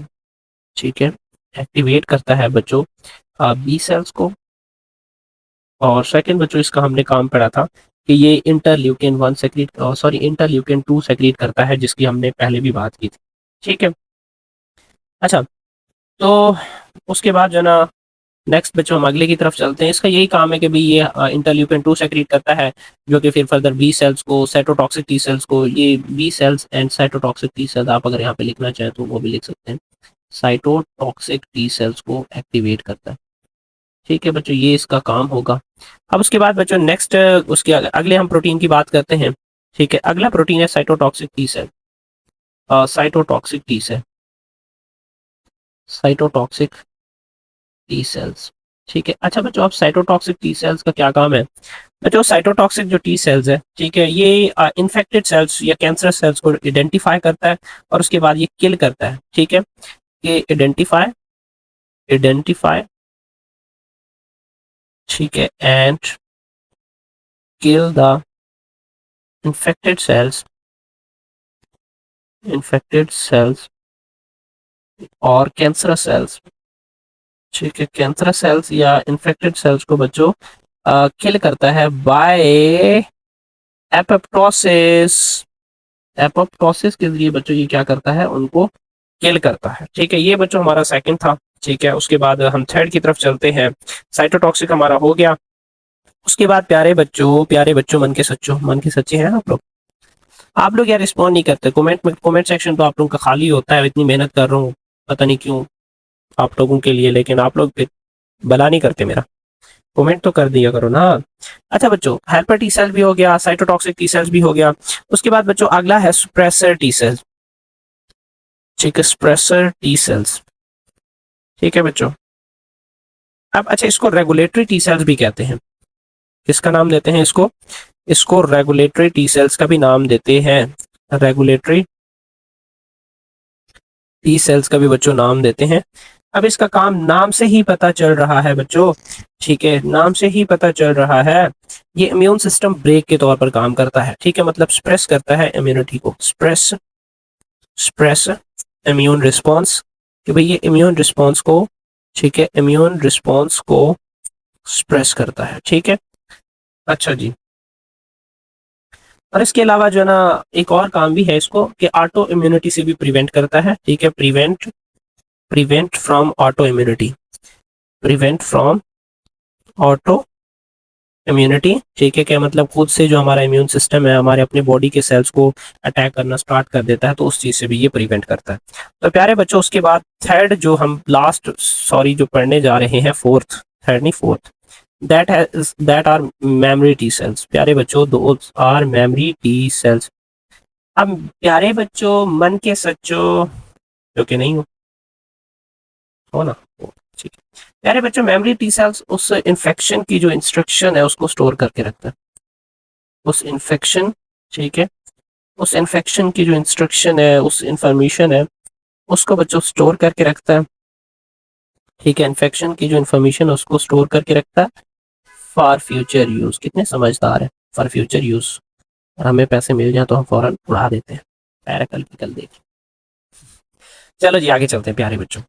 ठीक है, एक्टिवेट करता है बच्चों बी सेल्स को। और सेकंड बच्चों इसका हमने काम पढ़ा था कि ये interleukin 1 secrete, sorry interleukin 2 secrete करता है, जिसकी हमने पहले भी बात की थी। ठीक है, अच्छा, तो उसके बाद जो ना, नेक्स्ट बच्चों हम अगले की तरफ चलते हैं। इसका यही काम है कि भाई ये इंटरल्यूकिन 2 सेक्रेट करता है, जो कि फिर फर्दर बी सेल्स को, साइटोटॉक्सिक टी सेल्स को, ये B cells and cytotoxic T cells, आप अगर यहाँ पे लिखना चाहें तो वो भी लिख सकते हैं, साइटोटॉक्सिक टी सेल्स को एक्टिवेट करता है। ठीक है बच्चों, ये इसका काम होगा। अब उसके बाद बच्चों नेक्स्ट, उसके अगले हम प्रोटीन की बात करते हैं। ठीक है, अगला प्रोटीन है cytotoxic T cell, cytotoxic T cell, cytotoxic T cells. ठीक है, अच्छा बच्चों, अब साइटोटॉक्सिक टी सेल्स का क्या काम है? बच्चों साइटोटॉक्सिक जो टी सेल्स है, ठीक है, ये इन्फेक्टेड सेल्स या कैंसरस सेल्स को आइडेंटिफाई करता है, और उसके बाद ये किल करता है। ठीक है, ये आइडेंटिफाई आइडेंटिफाई ठीक है, and kill the infected cells और कैंसरस सेल्स। ठीक है, कैंसरस सेल्स या इन्फेक्टेड सेल्स को बच्चों किल करता है बाय एपोप्टोसिस। एपोप्टोसिस के जरिए बच्चों ये क्या करता है, उनको किल करता है। ठीक है, ये बच्चों हमारा सेकंड था। ठीक है, उसके बाद हम थर्ड की तरफ चलते हैं। साइटोटॉक्सिक हमारा हो गया। उसके बाद प्यारे बच्चों, मन के सच्चे हैं आप लोग? आप लोग यार रिस्पॉन्ड नहीं करते कमेंट में। कमेंट सेक्शन तो आप लोगों का खाली होता है, इतनी मेहनत कर रहा हूँ पता नहीं क्यों आप लोगों के लिए, लेकिन आप लोग फिर भला नहीं करते मेरा। कमेंट तो कर दिया करो ना। अच्छा बच्चों, हेल्पर टी सेल भी हो गया, साइटोटॉक्सिक टी सेल्स भी हो गया। उसके बाद बच्चों अगला है सुप्रेसर टी सेल्स। ठीक है, सुप्रेसर टी सेल्स। ठीक है बच्चों, अब अच्छा, इसको रेगुलेटरी टी सेल्स भी कहते हैं। किसका नाम देते हैं इसको? इसको रेगुलेटरी टी सेल्स का भी नाम देते हैं। रेगुलेटरी टी सेल्स का भी बच्चों नाम देते हैं। अब इसका काम नाम से ही पता चल रहा है बच्चों। ठीक है, नाम से ही पता चल रहा है, ये इम्यून सिस्टम ब्रेक के तौर पर काम करता है। ठीक है, मतलब स्प्रेस करता है इम्यूनिटी को, स्प्रेस इम्यून रिस्पॉन्स, कि भाई ये इम्यून रिस्पॉन्स को, ठीक है, इम्यून रिस्पॉन्स को स्प्रेस करता है। ठीक है, अच्छा जी। और इसके अलावा जो है ना एक और काम भी है इसको कि ऑटो इम्यूनिटी से भी प्रिवेंट करता है, ठीक है। Prevent prevent from auto immunity, prevent from auto immunity, ठीक है। क्या मतलब खुद से जो हमारा इम्यून सिस्टम है हमारे अपने बॉडी के सेल्स को अटैक करना स्टार्ट कर देता है, तो उस चीज़ से भी ये प्रिवेंट करता है। तो प्यारे बच्चों उसके बाद थर्ड जो हम लास्ट सॉरी जो पढ़ने जा रहे हैं, फोर्थ, थर्ड नहीं fourth, that are memory T cells. प्यारे बच्चों those are memory T cells. अब प्यारे बच्चों मन के सच्चों, जो कि नहीं हो ना, ठीक है। प्यारे बच्चों मेमोरी टी सेल्स उस इन्फेक्शन की जो इंस्ट्रक्शन है उसको स्टोर करके रखता है, उस इन्फेक्शन, ठीक है, उस इन्फेक्शन की जो इंस्ट्रक्शन है, उस इंफॉर्मेशन है, उसको बच्चों स्टोर करके रखता है, ठीक है। इन्फेक्शन की जो इन्फॉर्मेशन है उसको स्टोर करके रखता है फॉर फ्यूचर यूज। कितने समझदार है, फॉर फ्यूचर यूज। हमें पैसे मिल जाए तो हम फौरन उड़ा देते हैं, पैरा कल की कल देख। चलो जी आगे चलते हैं प्यारे बच्चों।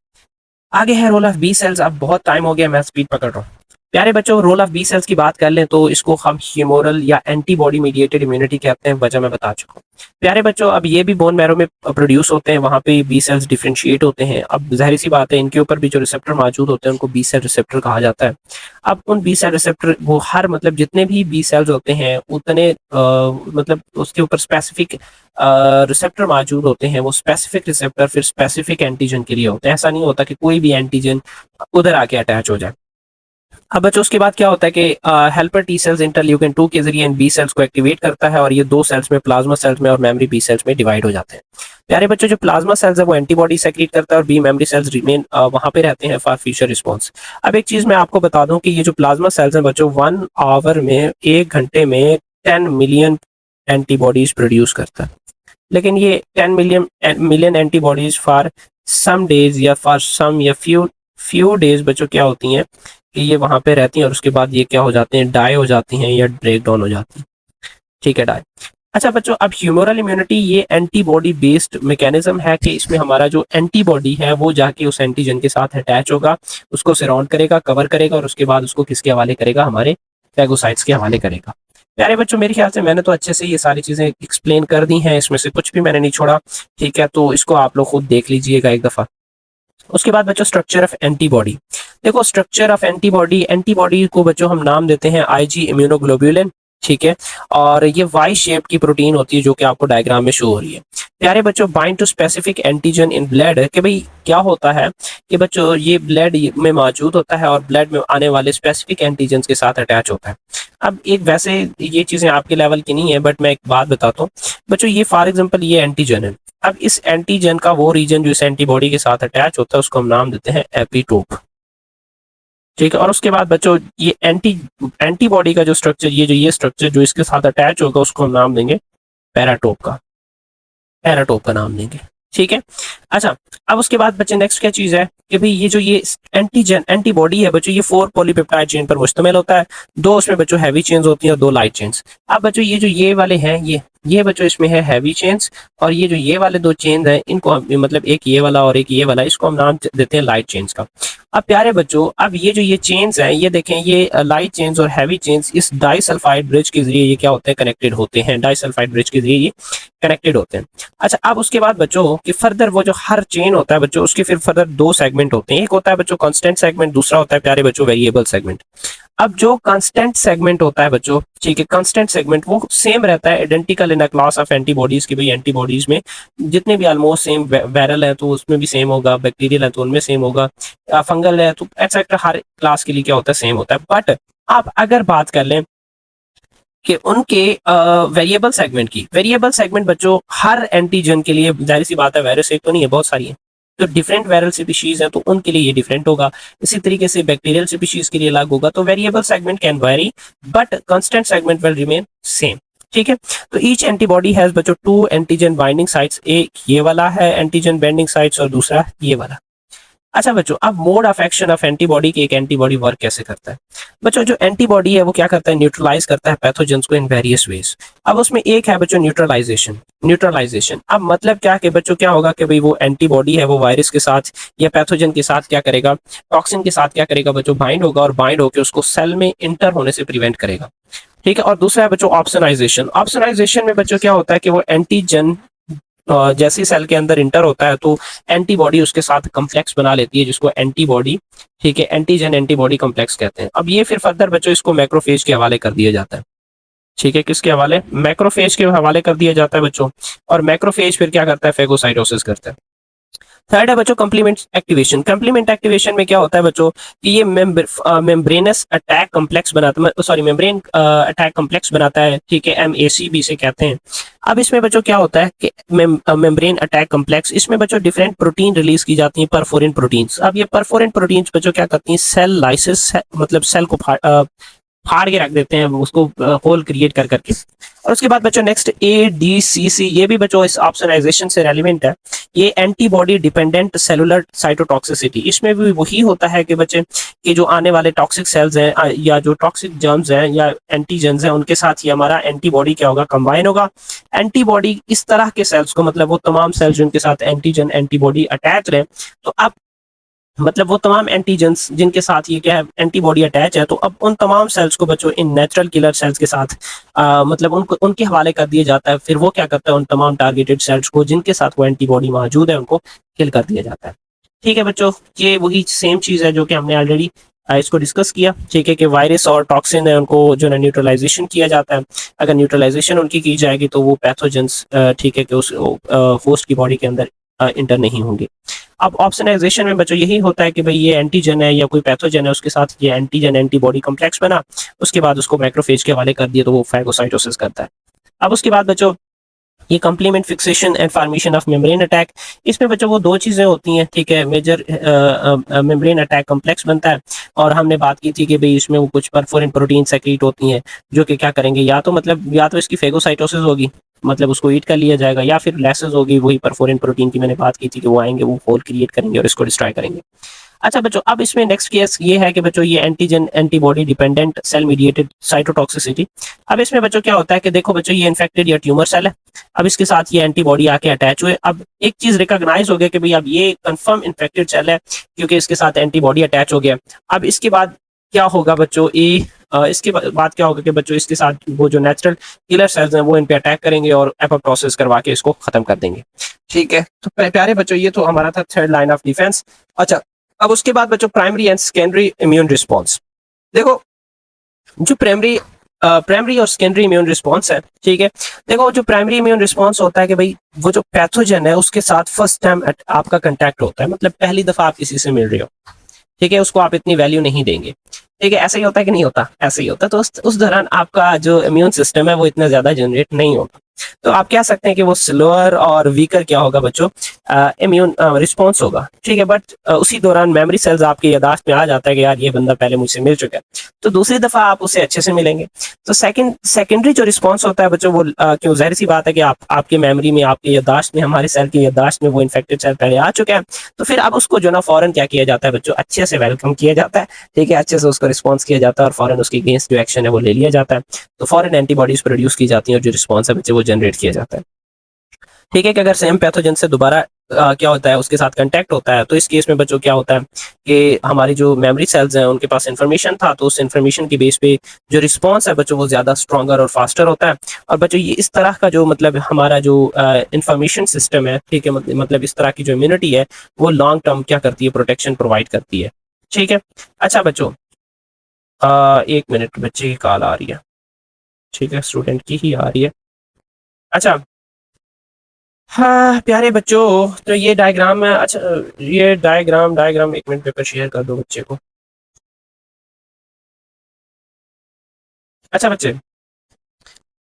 आगे है रोल ऑफ बी सेल्स। अब बहुत टाइम हो गया, मैं स्पीड पकड़ रहा हूँ। प्यारे बच्चों रोल ऑफ बी सेल्स की बात कर लें तो इसको हम ह्यूमोरल या एंटीबॉडी मीडिएटेड इम्यूनिटी कहते हैं, वजह मैं बता चुका हूँ। प्यारे बच्चों अब ये भी बोन मैरो में प्रोड्यूस होते हैं, वहाँ पे बी सेल्स डिफ्रेंशिएट होते हैं। अब जाहिर सी बात है इनके ऊपर भी जो रिसेप्टर मौजूद होते हैं उनको बी सेल रिसेप्टर कहा जाता है। अब उन बी सेल रिसेप्टर वो हर मतलब जितने भी बी सेल्स होते हैं उतने मतलब उसके ऊपर स्पेसिफिक रिसेप्टर मौजूद होते हैं। वो स्पेसिफिक रिसेप्टर फिर स्पेसिफिक एंटीजन के लिए होते हैं। ऐसा नहीं होता कि कोई भी एंटीजन उधर आके अटैच हो जाए। अब बच्चों उसके बाद क्या होता है कि हेल्पर टी सेल्स इंटरल्यूकिन 2 के जरिए इन बी सेल्स को एक्टिवेट करता है और ये दो सेल्स में, प्लाज्मा सेल्स में और मेमोरी बी सेल्स में डिवाइड हो जाते हैं। प्यारे बच्चों जो प्लाज्मा सेल्स है वो एंटीबॉडी सेक्रेट करता है और बी मेमोरी सेल्स रिमेन वहां पे रहते हैं फॉर फ्यूचर रिस्पॉन्स। अब एक चीज मैं आपको बता दूं कि ये जो प्लाज्मा सेल्स हैं बच्चों 1 आवर में, 1 घंटे में 10 मिलियन एंटीबॉडीज प्रोड्यूस करता है। लेकिन ये 10 million antibodies for some days या फॉर सम या फ्यू फ्यू डेज बच्चों क्या होती हैं कि ये वहां पे रहती हैं और उसके बाद ये क्या हो जाते हैं, डाई हो जाती हैं या ब्रेक डाउन हो जाती हैं, ठीक है, डाई। अच्छा बच्चों अब ह्यूमरल इम्यूनिटी ये एंटीबॉडी बेस्ड मैकेनिज्म है कि इसमें हमारा जो एंटीबॉडी है वो जाके उस एंटीजन के साथ अटैच होगा, उसको सराउंड करेगा, कवर करेगा और उसके बाद उसको किसके हवाले करेगा, हमारे फैगोसाइट्स के हवाले करेगा। प्यारे बच्चों मेरे ख्याल से मैंने तो अच्छे से ये सारी चीजें एक्सप्लेन कर दी हैं, इसमें से कुछ भी मैंने नहीं छोड़ा, ठीक है। तो इसको आप लोग खुद देख लीजिएगा एक दफा। उसके बाद बच्चों स्ट्रक्चर ऑफ एंटीबॉडी। देखो स्ट्रक्चर ऑफ एंटीबॉडी, एंटीबॉडी को बच्चों हम नाम देते हैं आईजी इम्यूनोग्लोबुलिन, ठीक है। और ये वाई शेप की प्रोटीन होती है जो कि आपको डायग्राम में शो हो रही है। प्यारे बच्चों bind to specific antigen in blood, कि भाई क्या होता है कि बच्चों ये ब्लड में मौजूद होता है और ब्लड में आने वाले स्पेसिफिक एंटीजन के साथ अटैच होता है। अब एक वैसे ये चीजें आपके लेवल की नहीं है बट मैं एक बात बताता हूँ बच्चों, ये फॉर एग्जाम्पल ये एंटीजन है। अब इस एंटीजन का वो रीजन जो इस एंटीबॉडी के साथ अटैच होता है उसको हम नाम देते हैं एपिटोप, ठीक है। और उसके बाद बच्चों ये एंटीबॉडी का जो स्ट्रक्चर, ये स्ट्रक्चर जो इसके साथ अटैच होगा उसको हम नाम देंगे पैराटोप का, पैराटोप का नाम देंगे, ठीक है। अच्छा अब उसके बाद बच्चे नेक्स्ट क्या चीज है कि भाई ये जो ये एंटीबॉडी है बच्चों ये 4 पॉलीपेप्टाइड चेन पर मुश्तमिल होता है। 2 उसमें बच्चों हैवी चेन्स होती हैं और 2 लाइट चेन्स। अब बच्चों ये जो ये वाले हैं ये बच्चों इसमें है हैवी चेन्स और ये जो ये वाले 2 चेन्स हैं इनको मतलब एक ये वाला और एक ये वाला, इसको हम नाम देते हैं लाइट चेन्स का। अब प्यारे बच्चों अब ये जो ये चेन्स हैं ये देखें, ये लाइट चेन्स और हैवी चेन्स इस डाइसल्फाइड ब्रिज के जरिए ये क्या होते हैं, कनेक्टेड होते हैं, डाइसल्फाइड ब्रिज के जरिए ये कनेक्टेड होते हैं। अच्छा अब उसके बाद बच्चों कि फर्दर वो जो हर चेन होता है बच्चों उसके फिर फर्दर 2 सेगमेंट होते हैं, एक होता है बच्चों कांस्टेंट सेगमेंट, दूसरा होता है प्यारे बच्चों वेरिएबल सेगमेंट। अब जो कांस्टेंट सेगमेंट होता है बच्चों, ठीक है, कांस्टेंट सेगमेंट वो सेम रहता है identical in a class of antibodies की भाई एंटीबॉडीज में जितने भी ऑलमोस्ट सेम, वायरल है तो उसमें भी सेम होगा, बैक्टीरियल है तो उनमें सेम होगा, फंगल है तो एक्सेट्रा हर क्लास के लिए क्या होता है, सेम होता है। बट आप अगर बात कर लें कि उनके वेरिएबल सेगमेंट की, वेरिएबल सेगमेंट बच्चों हर एंटीजन के लिए जाहिर सी बात है वायरस एक तो नहीं है, बहुत सारी है, तो डिफरेंट वायरल स्पीशीज है तो उनके लिए ये डिफरेंट होगा। इसी तरीके से बैक्टीरियल स्पीशीज के लिए अलग होगा। तो variable segment can very but constant segment will remain same, ठीक है। तो ईच एंटीबॉडी हैज बच्चों 2 एंटीजन बाइंडिंग साइट्स, एक ये वाला है एंटीजन बाइंडिंग साइट्स और दूसरा ये वाला। अच्छा बच्चों अब mode of action of antibody की, एक एंटीबॉडी वर्क कैसे करता है बच्चों, जो एंटीबॉडी है वो क्या करता है, न्यूट्रलाइज करता है पैथोजेंस को इन वेरियस वेज। अब उसमें एक है बच्चों न्यूट्रलाइजेशन, न्यूट्रलाइजेशन। अब मतलब क्या कि बच्चों क्या होगा कि भाई वो एंटीबॉडी है वो वायरस के साथ या पैथोजन के साथ क्या करेगा, टॉक्सिन के साथ क्या करेगा बच्चों, बाइंड होगा और बाइंड होकर उसको सेल में इंटर होने से प्रिवेंट करेगा। ठीक है। और दूसरा है बच्चों ऑप्सनाइजेशन। ऑप्सनाइजेशन में बच्चों क्या होता है कि वो एंटीजन जैसे सेल के अंदर इंटर होता है तो एंटीबॉडी उसके साथ कम्प्लेक्स बना लेती है जिसको एंटीबॉडी, ठीक है, एंटीजन एंटीबॉडी कम्प्लेक्स कहते हैं। अब ये फिर फर्दर बच्चों इसको मैक्रोफेज के हवाले कर दिया जाता है। ठीक है, किसके हवाले? मैक्रोफेज के हवाले कर दिया जाता है बच्चों। और मैक्रोफेज फिर क्या करता है? फेगोसाइटोसिस करता है। थर्ड है बच्चों कंप्लीमेंट एक्टिवेशन। कंप्लीमेंट एक्टिवेशन में क्या होता है बच्चों कि ये मेम्ब्रेनस अटैक कॉम्प्लेक्स बनाता है, सॉरी मेम्ब्रेन अटैक कॉम्प्लेक्स बनाता है, ठीक है, MACB से कहते हैं। अब इसमें बच्चों क्या होता है कि मेम्ब्रेन अटैक कॉम्प्लेक्स, इसमें बच्चों डिफरेंट प्रोटीन रिलीज की जाती हैं, परफोरिन प्रोटीन्स। अब ये परफोरिन प्रोटीन्स बच्चों क्या करती हैं? सेल लाइसिस, मतलब सेल को फाड़ के रख देते हैं उसको, होल क्रिएट कर करके। और उसके बाद बच्चों नेक्स्ट ADCC, ये भी बच्चों इस ऑप्शनाइजेशन से रेलिवेंट है। ये एंटीबॉडी डिपेंडेंट सेलुलर साइटोटॉक्सिसिटी, इसमें भी वही होता है कि बच्चे कि जो आने वाले टॉक्सिक सेल्स हैं या जो टॉक्सिक जर्म्स हैं या एंटीजन्स हैं उनके साथ ही हमारा एंटीबॉडी क्या होगा? कंबाइन होगा। एंटीबॉडी इस तरह के सेल्स को, मतलब वो तमाम सेल्स जिनके साथ एंटीजन एंटीबॉडी अटैच रहे, तो अब मतलब वो तमाम एंटीजेंस जिनके साथ ये क्या है? एंटीबॉडी अटैच है, तो अब उन तमाम सेल्स को बच्चों इन नेचुरल किलर सेल्स के साथ मतलब उनको उनके हवाले कर दिया जाता है। फिर वो क्या करता है? उन तमाम टारगेटेड सेल्स को जिनके साथ वो एंटीबॉडी मौजूद है उनको किल कर दिया जाता है। ठीक है बच्चों, ये वही सेम चीज़ है जो कि हमने ऑलरेडी इसको डिस्कस किया। ठीक है, कि वायरस और टॉक्सिन है उनको जो है न्यूट्रलाइजेशन किया जाता है। अगर न्यूट्रलाइजेशन उनकी की जाएगी तो वो पैथोजेंस, ठीक है, कि उस होस्ट की बॉडी के अंदर इंटर नहीं होंगे। अब ऑप्शनाइजेशन में बच्चों यही होता है कि भाई ये एंटीजन है या कोई पैथोजन है, उसके साथ ये एंटीजन एंटीबॉडी कॉम्प्लेक्स बना, उसके बाद उसको मैक्रोफेज के हवाले कर दिया तो वो फैगोसाइटोसिस करता है। अब उसके बाद बच्चों ये complement fixation and formation of membrane attack, इसमें बच्चों वो दो चीज़ें होती हैं। ठीक है, मेजर मेम्ब्रेन अटैक कम्प्लेक्स बनता है, और हमने बात की थी कि भाई इसमें वो कुछ परफोरिन प्रोटीन सेक्रीट होती हैं जो कि क्या करेंगे, या तो इसकी फेगोसाइटोसिस होगी, मतलब उसको ईट कर लिया जाएगा, या फिर लैसेस होगी, वही परफोरिन प्रोटीन की मैंने बात की थी कि वो आएंगे, वो होल क्रिएट करेंगे और इसको डिस्ट्रॉय करेंगे। अच्छा बच्चों, अब इसमें नेक्स्ट केस ये है कि बच्चों ये antigen antibody dependent cell mediated cytotoxicity. अब इसमें बच्चों क्या होता है कि देखो बच्चों ये इन्फेक्टेड या ट्यूमर सेल है, अब इसके साथ ये एंटीबॉडी आके अटैच हुए। अब एक चीज रिकॉग्नाइज हो गया कि भाई अब ये कंफर्म इन्फेक्टेड सेल है क्योंकि इसके साथ एंटीबॉडी अटैच हो गया। अब इसके बाद क्या होगा बच्चों? इसके बाद क्या होगा कि बच्चों इसके साथ वो जो नेचुरल किलर सेल्स हैं वो इन पे अटैक करेंगे और एपोप्टोसिस करवा के इसको खत्म कर देंगे। ठीक है, तो प्यारे बच्चों ये तो हमारा था थर्ड लाइन ऑफ डिफेंस। अच्छा, अब उसके बाद बच्चों primary and secondary immune response. देखो जो प्राइमरी और सेकेंडरी इम्यून रिस्पॉन्स है, ठीक है, देखो जो प्राइमरी इम्यून रिस्पॉन्स होता है कि भाई वो जो पैथोजन है उसके साथ फर्स्ट टाइम आपका कंटेक्ट होता है, मतलब पहली दफा आप किसी से मिल रहे हो, ठीक है, उसको आप इतनी वैल्यू नहीं देंगे। ठीक है, ऐसा ही होता है कि नहीं होता? ऐसा ही होता है। तो उस दौरान आपका जो इम्यून सिस्टम है वो इतना ज्यादा जनरेट नहीं होगा, तो आप कह सकते हैं कि वो स्लोअर और वीकर क्या होगा बच्चों? इम्यून रिस्पॉन्स होगा। ठीक है, बट उसी दौरान मेमोरी सेल्स आपके यादाश्त में आ जाता है कि यार ये बंदा पहले मुझसे मिल चुका है, तो दूसरी दफा आप उससे अच्छे से मिलेंगे। तो सेकेंडरी जो रिस्पॉन्स होता है बच्चों वो क्यों, जाहिर सी बात है कि आपके मेमोरी में, आपके यादाश्त में, हमारे सेल की यादाश्त में वो इन्फेक्टेड सेल पहले आ चुका है, तो फिर अब उसको जो ना फौरन क्या किया जाता है बच्चों? अच्छे से वेलकम किया जाता है। ठीक है, अच्छे से उसको रिस्पॉन्स किया जाता है और फौरन उसके अगेंस्ट जो एक्शन है वो ले लिया जाता है, तो फौरन एंटीबॉडीज प्रोड्यूस की जाती है और जो रिस्पॉन्स है बच्चे वो जनरेट किया जाता है। ठीक है, कि अगर सेम पैथोजन से दोबारा क्या होता है, उसके साथ कांटेक्ट होता है, तो इस केस में बच्चों क्या होता है कि हमारी जो मेमोरी सेल्स हैं उनके पास इंफॉर्मेशन था, तो उस इंफॉर्मेशन की बेस पे जो रिस्पॉन्स है बच्चों वो ज्यादा स्ट्रॉन्गर और फास्टर होता है। और बच्चों ये इस तरह का जो मतलब हमारा जो इंफॉर्मेशन सिस्टम है, ठीक है, मतलब इस तरह की जो इम्यूनिटी है वो लॉन्ग टर्म क्या करती है? प्रोटेक्शन प्रोवाइड करती है। ठीक है, अच्छा बच्चों, एक मिनट, बच्चे की कॉल आ रही है। ठीक है, स्टूडेंट की ही आ रही है। अच्छा, हाँ प्यारे बच्चों, तो ये डायग्राम है। अच्छा, ये डायग्राम एक मिनट पेपर शेयर कर दो बच्चे को। अच्छा बच्चे,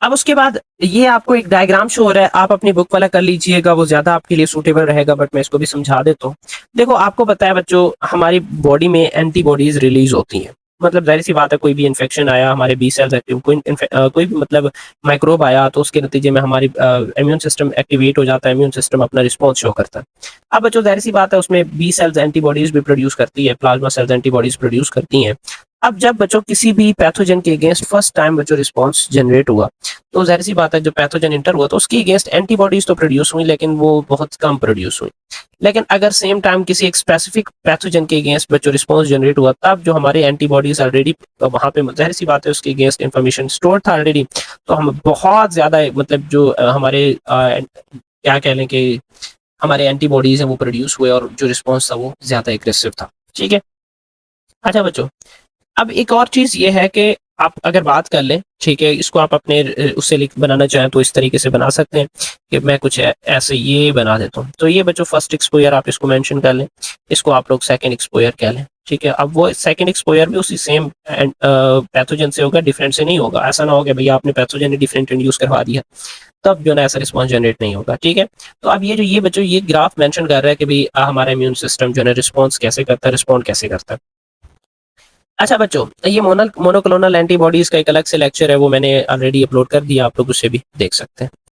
अब उसके बाद ये आपको एक डायग्राम शो हो रहा है, आप अपनी बुक वाला कर लीजिएगा, वो ज्यादा आपके लिए सूटेबल रहेगा, बट मैं इसको भी समझा देता हूँ। देखो आपको पता है बच्चों, हमारी बॉडी में एंटीबॉडीज रिलीज होती हैं, मतलब जाहिर सी बात है कोई भी इन्फेक्शन आया, हमारे बी सेल्स एक्टिव, कोई भी मतलब माइक्रोब आया, तो उसके नतीजे में हमारी इम्यून सिस्टम एक्टिवेट हो जाता है, इम्यून सिस्टम अपना रिस्पॉन्स शो करता है। अब बच्चों जाहिर सी बात है उसमें बी सेल्स एंटीबॉडीज भी प्रोड्यूस करती है, प्लाज्मा सेल्स एंटीबॉडीज प्रोड्यूस करती हैं। अब जब बच्चों किसी भी पैथोजन के अगेंस्ट फर्स्ट टाइम बच्चों रिस्पॉन्स जनरेट हुआ, तो जाहिर सी बात है जब पैथोजन इंटर हुआ तो उसके अगेंस्ट एंटीबॉडीज तो प्रोड्यूस हुई, लेकिन वो बहुत कम प्रोड्यूस हुई। लेकिन अगर सेम टाइम किसी एक स्पेसिफिक पैथोजन के अगेंस्ट बच्चों रिस्पॉन्स जनरेट हुआ, तब जो हमारे एंटीबॉडीज ऑलरेडी वहाँ पे जाहिर सी बात है उसके अगेंस्ट इन्फॉर्मेशन स्टोर था ऑलरेडी, तो हम बहुत ज़्यादा मतलब जो हमारे क्या कह लें कि हमारे एंटीबॉडीज हैं वो प्रोड्यूस हुए और जो रिस्पॉन्स था वो ज़्यादा एग्रेसिव था। ठीक है। अच्छा बच्चों, अब एक और चीज़ ये है कि आप अगर बात कर लें, ठीक है, इसको आप अपने उससे लिंक बनाना चाहें तो इस तरीके से बना सकते हैं कि मैं कुछ ऐसे ये बना देता हूँ। तो ये बच्चों फर्स्ट एक्सपोजर आप इसको मेंशन कर लें, इसको आप लोग सेकंड एक्सपोजर कह लें। ठीक है, अब वो सेकंड एक्सपोजर भी उसी सेम पैथोजन से होगा, डिफरेंट से नहीं होगा। ऐसा ना हो कि भैया आपने पैथोजन डिफरेंट इंड्यूस करवा दिया, तब जो ना ऐसा रिस्पॉन्स जनरेट नहीं होगा। ठीक है, तो अब ये बच्चों ये ग्राफ मेंशन कर रहा है कि भाई हमारा इम्यून सिस्टम जो है रिस्पॉन्स कैसे करता है, रिस्पॉन्ड कैसे करता है। अच्छा बच्चों, ये मोनोक्लोनल एंटीबॉडीज का एक अलग से लेक्चर है, वो मैंने ऑलरेडी अपलोड कर दिया, आप लोग उसे भी देख सकते हैं।